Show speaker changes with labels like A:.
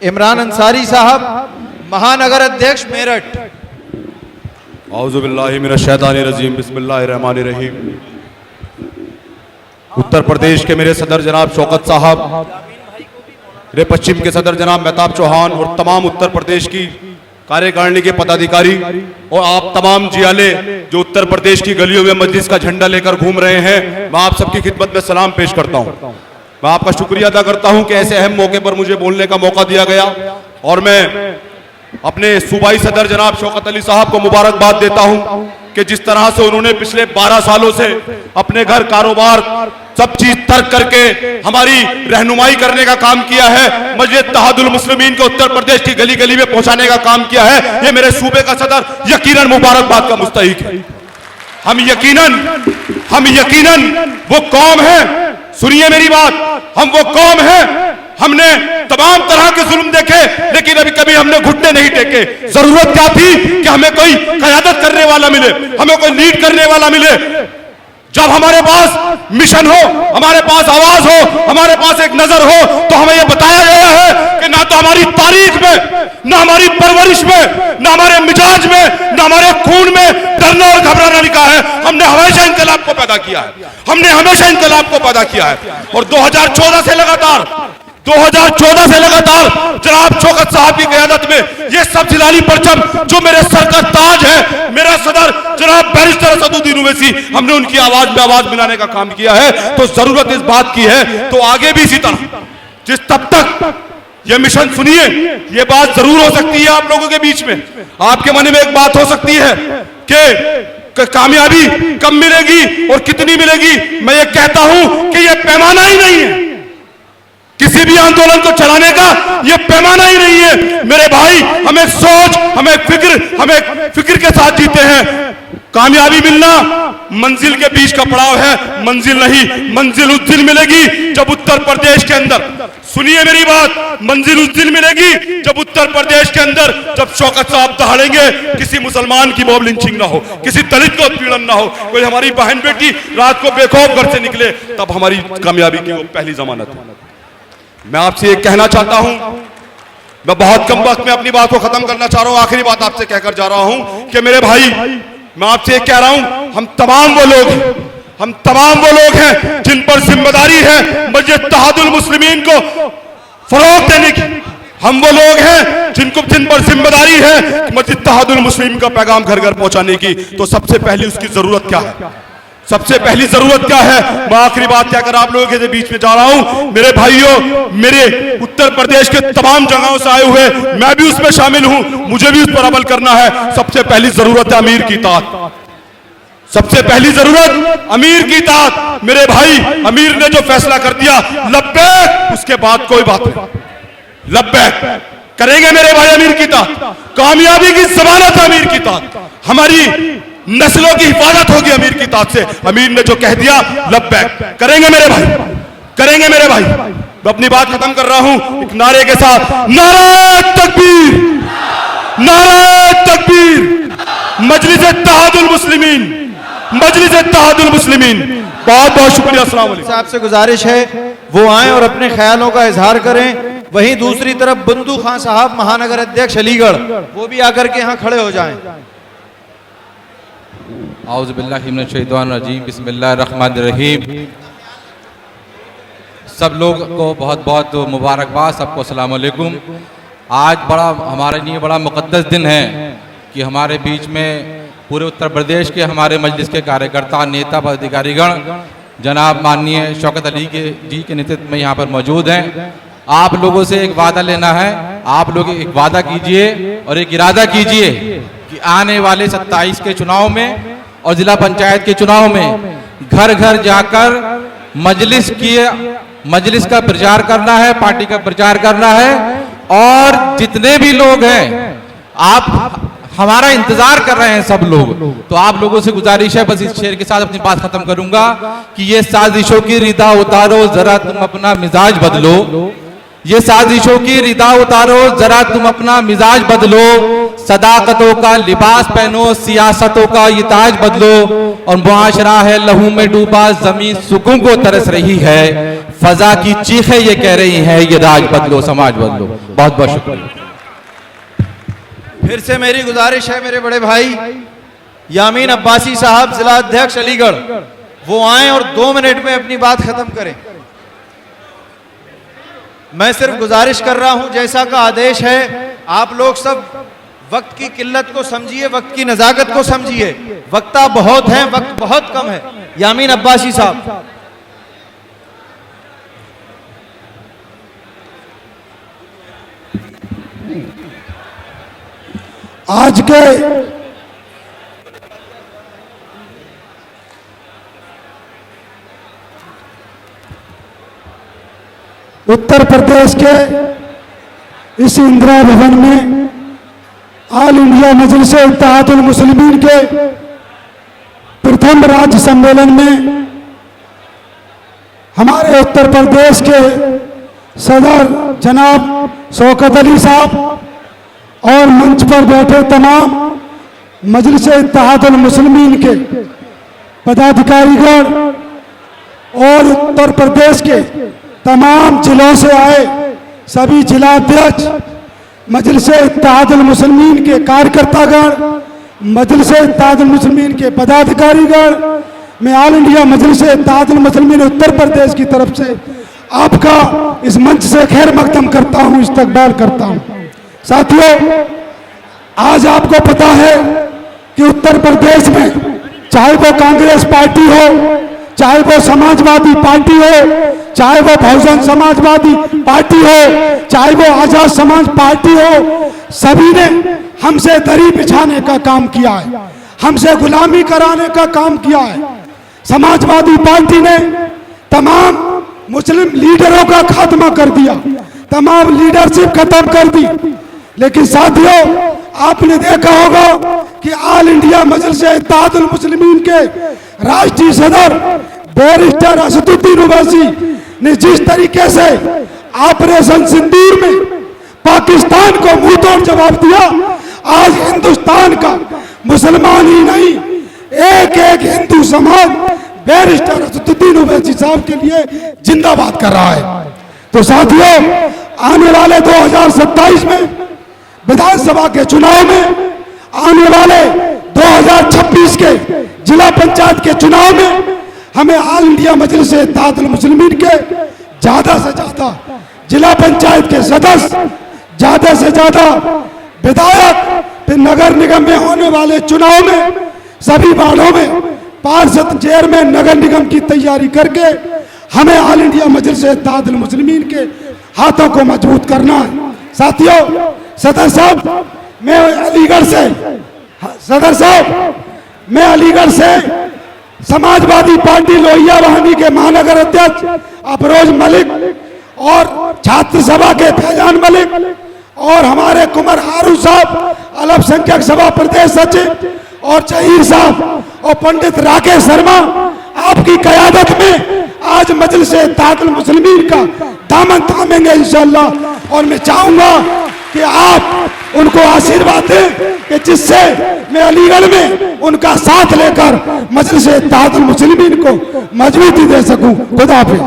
A: इमरान अंसारी साहब, महानगर अध्यक्ष मेरठ।
B: औज़ुबिल्लाहि मिनश्शैतानिर्रजीम, बिस्मिल्लाहिर्रहमानिर्रहीम। उत्तर प्रदेश के मेरे सदर जनाब शौकत साहब, मेरे पश्चिम के सदर जनाब मेहताब चौहान और तमाम उत्तर प्रदेश की कार्यकारिणी के पदाधिकारी और आप तमाम जियाले जो उत्तर प्रदेश की गलियों में मजलिस का झंडा लेकर घूम रहे हैं, मैं आप सबकी खिदमत में सलाम पेश करता हूं। मैं आपका शुक्रिया अदा करता हूं कि ऐसे अहम मौके पर मुझे बोलने का मौका दिया गया और मैं अपने सूबाई सदर जनाब शौकत अली साहब को मुबारकबाद देता हूं कि जिस तरह से उन्होंने पिछले 12 सालों से अपने घर कारोबार सब चीज तर्क करके हमारी रहनुमाई करने का काम किया है, मस्जिद इत्तेहादुल मुस्लिमीन को उत्तर प्रदेश की गली गली में पहुंचाने का काम किया है, ये मेरे सूबे का सदर यकीनन मुबारकबाद का मुस्तहिक है। हम यकीनन वो कौम है, सुनिए मेरी बात, हम वो कौम है, हमने तमाम तरह के जुल्म देखे लेकिन अभी कभी हमने घुटने नहीं टेके। जरूरत क्या थी कि हमें कोई क़यादत करने वाला मिले, हमें कोई लीड करने वाला मिले। जब हमारे पास मिशन हो, हमारे पास आवाज हो, हमारे पास एक नजर हो, तो हमें यह बताया गया है कि ना तो हमारी तारीख में, ना हमारी परवरिश में, ना हमारे मिजाज में, ना हमारे खून में डरना और घबराना लिखा है। हमने हमेशा इंकलाब को पैदा किया है, हमने हमेशा इंकलाब को पैदा किया है। और 2014 से लगातार जनाब शौकत साहब की क़यादत में ये सब जिलाली परचम जो मेरे सर का ताज है, मेरा सदर जनाब बैरिस्टर असदुद्दीन ओवैसी, हमने उनकी आवाज में आवाज मिलाने का काम किया है। तो जरूरत इस बात की है तो आगे भी इसी तरह तब तक ये मिशन सुनिए, ये बात जरूर हो सकती है आप लोगों के बीच में, आपके मन में एक बात हो सकती है कि कामयाबी कब मिलेगी और कितनी मिलेगी। मैं ये कहता हूं कि ये पैमाना ही नहीं है, किसी भी आंदोलन को चलाने का ये पैमाना ही नहीं है। मेरे भाई, हमें सोच, हमें फिक्र के साथ जीते हैं। कामयाबी मिलना मंजिल के बीच का पड़ाव है, मंजिल नहीं। मंजिल उस दिन मिलेगी जब उत्तर प्रदेश के अंदर, सुनिए मेरी बात, मंजिल उस दिन मिलेगी जब उत्तर प्रदेश के अंदर जब शौकत साहब दहाड़ेंगे, किसी मुसलमान की मॉब लिंचिंग ना हो, किसी दलित को उत्पीड़न ना हो, कोई हमारी बहन बेटी रात को बेखौफ घर से निकले, तब हमारी कामयाबी की वो पहली जमानत है। मैं आपसे ये कहना चाहता हूं, मैं बहुत कम वक्त में अपनी बात को खत्म करना चाह रहा हूं, आखिरी बात आपसे कहकर जा रहा हूं कि मेरे भाई, मैं आपसे ये कह रहा हूं, हम तमाम वो लोग हैं जिन पर जिम्मेदारी है मस्जिद इत्तेहादुल मुस्लिमीन को फरोग देने की। हम वो लोग हैं जिन पर जिम्मेदारी है मस्जिद इत्तेहादुल मुस्लिमीन का पैगाम घर घर पहुंचाने की। तो सबसे पहली उसकी जरूरत क्या है, सबसे पहली जरूरत क्या है? मैं आखिरी बात कहकर आप लोगों के बीच में जा रहा हूं। मेरे भाइयों, मेरे उत्तर प्रदेश के तमाम जगहों से आए हुए, मैं भी उसमें शामिल हूं, मुझे भी उस पर अमल करना है। सबसे पहली जरूरत है अमीर की इताअत, सबसे पहली जरूरत अमीर की इताअत। मेरे भाई, अमीर ने जो फैसला कर दिया, लब्बैक, उसके बाद कोई बात नहीं, लब्बैक करेंगे मेरे भाई अमीर की इताअत। कामयाबी की जमानत है अमीर की इताअत, हमारी नस्लों की हिफाजत होगी अमीर की इताअत से। अमीर ने जो कह दिया, लब्बैक करेंगे मेरे भाई, करेंगे मेरे भाई। मैं अपनी बात खत्म कर रहा हूं एक नारे के साथ, नारे तकबीर, नारे तकबीर, मजलिस इत्तेहादुल मुस्लिमीन, मजलिस इत्तेहादुल मुस्लिमीन। बहुत बहुत शुक्रिया। अस्सलाम वालेकुम।
A: आपसे गुजारिश है वो आए और अपने ख्यालों का इजहार करें। वहीं दूसरी तरफ बंदू खान साहब, महानगर अध्यक्ष अलीगढ़, वो भी आकर के यहाँ खड़े हो जाएं।
C: औज़ुबिल्लाहि मिनश्शैतानिर्रजीम, बिस्मिल्लाहिर्रहमानिर्रहीम। सब लोग को बहुत बहुत मुबारकबाद, सबको अस्सलाम वालेकुम। आज हमारे लिए बड़ा मुक़द्दस दिन है कि हमारे बीच में पूरे उत्तर प्रदेश के हमारे मजलिस के कार्यकर्ता, नेता, पदाधिकारीगण जनाब माननीय शौकत अली जी के नेतृत्व में यहाँ पर मौजूद हैं। आप लोगों से एक वादा लेना है, आप लोग एक वादा कीजिए और एक इरादा कीजिए कि आने वाले 27 के चुनाव में और जिला पंचायत के चुनाव में घर घर जाकर मजलिस का प्रचार करना है, पार्टी का प्रचार करना है। और जितने भी लोग हैं, आप हमारा इंतजार कर रहे हैं सब लोग, तो आप लोगों से गुजारिश है, बस इस शेर के साथ अपनी बात खत्म करूंगा कि ये साजिशों की रिदा उतारो, जरा तुम अपना मिजाज बदलो। ये साजिशों की रिदा उतारो, जरा तुम अपना मिजाज बदलो। सदाकतों का लिबास पहनो, सियासतों का ये ताज बदलो। और मुआशरा है लहू में डूबा, जमीन सुकून को तरस रही है। फजा की चीखें ये कह रही हैं ये राज बदलो, समाज बदलो। बहुत बहुत शुक्रिया।
A: फिर से मेरी गुजारिश है मेरे बड़े भाई यामीन अब्बासी साहब, जिला अध्यक्ष अलीगढ़, वो आए और 2 मिनट में अपनी बात खत्म करें। मैं सिर्फ गुजारिश कर रहा हूं, जैसा का आदेश है, आप लोग सब वक्त की किल्लत को समझिए, वक्त की नजाकत को समझिए। वक्ता बहुत हैं, वक्त बहुत कम है। यामीन अब्बासी साहब।
D: आज के उत्तर प्रदेश के इस इंदिरा भवन में ऑल इंडिया मजलिस इत्तेहादुल मुस्लिमीन के प्रथम राज्य सम्मेलन में हमारे उत्तर प्रदेश के सदर जनाब शौकत अली साहब और मंच पर बैठे तमाम मजलिस इत्तेहादुल मुस्लिमीन के पदाधिकारीगण और उत्तर प्रदेश के तमाम जिलों से आए सभी जिलाध्यक्ष, मजलिस इत्तेहादुल मुस्लिमीन के कार्यकर्तागण, मजलिस इत्तेहादुल मुस्लिमीन के पदाधिकारीगण, मैं ऑल इंडिया मजलिस इत्तेहादुल मुस्लिमीन उत्तर प्रदेश की तरफ से आपका इस मंच से खैर मकदम करता हूं, इस्तकबाल करता हूं। साथियों, आज आपको पता है कि उत्तर प्रदेश में चाहे वो कांग्रेस पार्टी हो, चाहे वो समाजवादी पार्टी हो, चाहे वो बहुजन समाजवादी पार्टी हो, चाहे वो आजाद समाज पार्टी हो, सभी ने हमसे दरी बिछाने का काम किया है, हमसे गुलामी कराने का काम किया है। समाजवादी पार्टी ने तमाम मुस्लिम लीडरों का खात्मा कर दिया, तमाम लीडरशिप खत्म कर दी। लेकिन साथियों, आपने देखा होगा कि ऑल इंडिया मजलिस इत्तेहादुल मुस्लिमीन के राष्ट्रीय सदर बैरिस्टर असदुद्दीन ओवैसी ने जिस तरीके से ऑपरेशन सिंदूर में पाकिस्तान को मुंहतोड़ जवाब दिया, आज हिंदुस्तान का मुसलमान ही नहीं, एक एक हिंदू समाज बैरिस्टर असदुद्दीन ओवैसी साहब के लिए जिंदाबाद कर रहा है। तो साथियों, आने वाले 2027 में विधानसभा के चुनाव में, आने वाले 2026 के जिला पंचायत के चुनाव में हमें ऑल इंडिया मजलिस इत्तेहादुल मुस्लिमीन के ज्यादा से ज्यादा जिला पंचायत के सदस्य, ज्यादा से ज्यादा विधायक, फिर नगर निगम में होने वाले चुनाव में सभी वार्डों में पार्षद, चेयरमैन, नगर निगम की तैयारी करके हमें ऑल इंडिया मजलिस इत्तेहादुल मुस्लिमीन के हाथों को मजबूत करना है। साथियों, सदर साहब, मैं अलीगढ़ से, सदर साहब, मैं अलीगढ़ से समाजवादी पार्टी लोहिया वाहिनी के महानगर अध्यक्ष अफरोज मलिक और छात्र सभा के फैजान मलिक और हमारे कुमार हारू साहब, अल्पसंख्यक सभा प्रदेश सचिव, और जहीर साहब और पंडित राकेश शर्मा, आपकी क़यादत में आज मजलिस इत्तेहादुल मुस्लिमीन का दामन थामेंगे इंशाअल्लाह। और मैं चाहूंगा कि आप उनको आशीर्वाद दें कि जिससे मैं अलीगढ़ में उनका साथ लेकर मजलिस इत्तेहादुल मुस्लिमीन को मजबूती दे सकूं। खुदा हाफिज़।